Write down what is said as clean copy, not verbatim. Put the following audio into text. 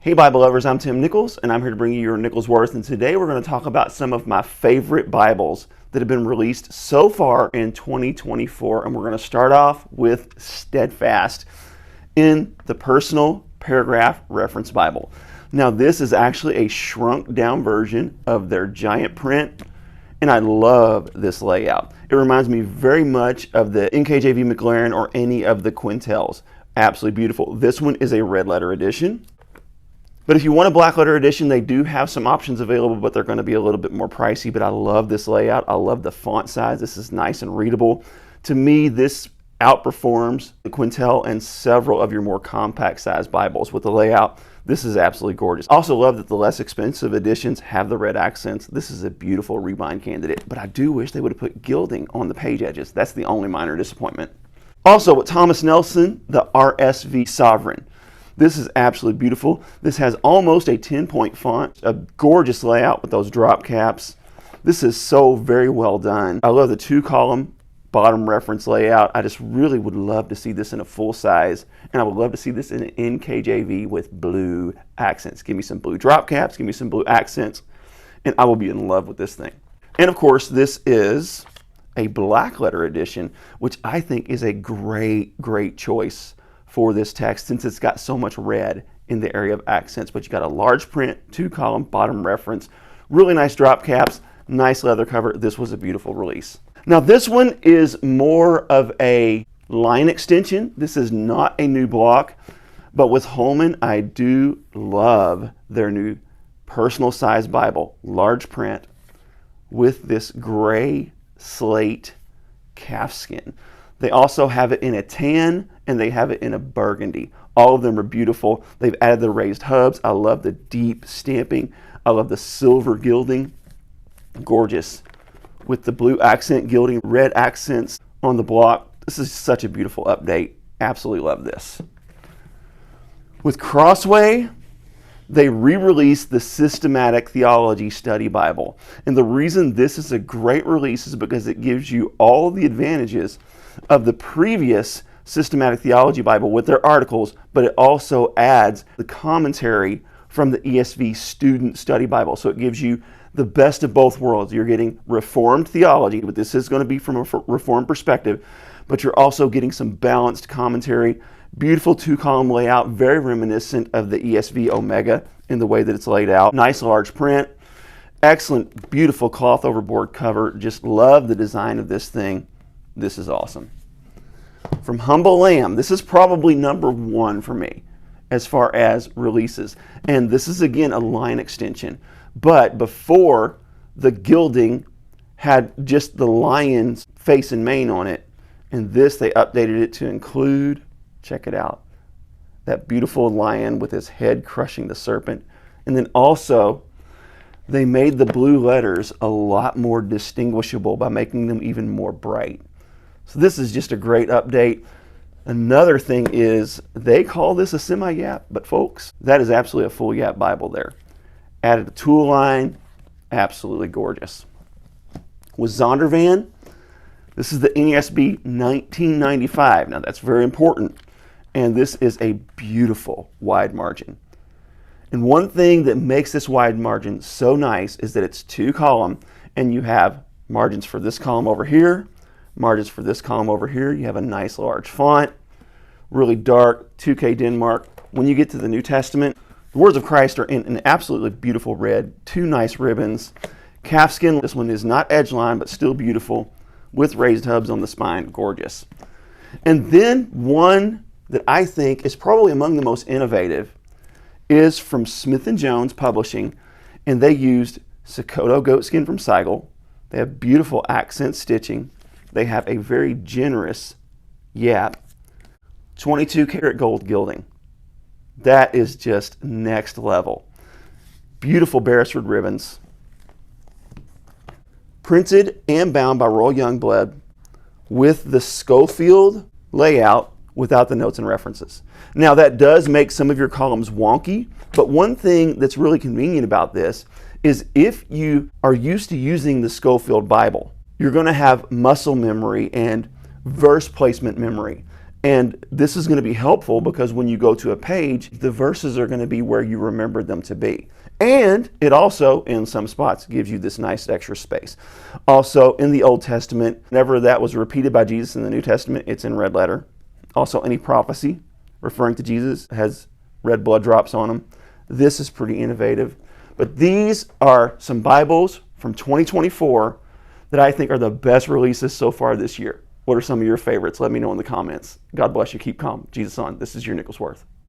Hey Bible lovers, I'm Tim Nichols, and I'm here to bring you your Nichols Worth, and today we're going to talk about some of my favorite Bibles that have been released so far in 2024, and we're going to start off with Steadfast in the Personal Paragraph Reference Bible. Now this is actually a shrunk down version of their giant print, and I love this layout. It reminds me very much of the NKJV McLaren or any of the Quintels. Absolutely beautiful. This one is a red letter edition. But if you want a black letter edition, they do have some options available, but they're going to be a little bit more pricey. But I love this layout. I love the font size. This is nice and readable. To me, this outperforms the Quintel and several of your more compact size Bibles with the layout. This is absolutely gorgeous. I also love that the less expensive editions have the red accents. This is a beautiful rebind candidate, but I do wish they would have put gilding on the page edges. That's the only minor disappointment. Also with Thomas Nelson, the RSV Sovereign. This is absolutely beautiful. This has almost a 10-point font, a gorgeous layout with those drop caps. This is so very well done. I love the 2-column bottom reference layout. I just really would love to see this in a full size, and I would love to see this in an NKJV with blue accents. Give me some blue drop caps, give me some blue accents, and I will be in love with this thing. And of course, this is a black letter edition, which I think is a great choice for this text since it's got so much red in the area of accents. But you got a large print, 2-column bottom reference, really nice drop caps, nice leather cover. This was a beautiful release. Now this one is more of a line extension. This is not a new block, but with Homman, I do love their new personal size Bible, large print with this gray slate calfskin. They also have it in a tan and they have it in a burgundy. All of them are beautiful. They've added the raised hubs. I love the deep stamping. I love the silver gilding. Gorgeous. With the blue accent gilding, red accents on the block. This is such a beautiful update. Absolutely love this. With Crossway, they re-released the Systematic Theology Study Bible. And the reason this is a great release is because it gives you all the advantages of the previous Systematic Theology Bible with their articles, but it also adds the commentary from the ESV Student Study Bible. So it gives you the best of both worlds. You're getting Reformed theology, but this is going to be from a Reformed perspective, but you're also getting some balanced commentary. Beautiful 2-column layout, very reminiscent of the ESV Omega in the way that it's laid out. Nice large print, excellent, beautiful cloth overboard cover. Just love the design of this thing. This is awesome. From Humble Lamb, this is probably number 1 for me as far as releases. And this is again a line extension. But before, the gilding had just the lion's face and mane on it. And this, they updated it to include, check it out, that beautiful lion with his head crushing the serpent. And then also, they made the blue letters a lot more distinguishable by making them even more bright. So this is just a great update. Another thing is they call this a semi-yap, but folks, that is absolutely a full yap Bible there. Added a tool line, absolutely gorgeous. With Zondervan, this is the NASB 1995. Now that's very important. And this is a beautiful wide margin. And one thing that makes this wide margin so nice is that it's 2-column and you have margins for this column over here, margins for this column over here. You have a nice large font, really dark, 2K Denmark. When you get to the New Testament, the words of Christ are in an absolutely beautiful red, 2 nice ribbons. Calfskin, this one is not edge line, but still beautiful, with raised hubs on the spine, gorgeous. And then one that I think is probably among the most innovative is from Smith & Jones Publishing, and they used Sokoto goatskin from Seigel. They have beautiful accent stitching. They have a very generous yap, 22 karat gold gilding. That is just next level. Beautiful Beresford ribbons. Printed and bound by Royal Youngblood with the Scofield layout without the notes and references. Now that does make some of your columns wonky, but one thing that's really convenient about this is if you are used to using the Scofield Bible, you're going to have muscle memory and verse placement memory. And this is going to be helpful because when you go to a page, the verses are going to be where you remember them to be. And it also, in some spots, gives you this nice extra space. Also, in the Old Testament, whenever that was repeated by Jesus in the New Testament, it's in red letter. Also, any prophecy referring to Jesus has red blood drops on them. This is pretty innovative. But these are some Bibles from 2024 that I think are the best releases so far this year. What are some of your favorites? Let me know in the comments. God bless you. Keep calm. Jesus on. This is your Nicholsworth.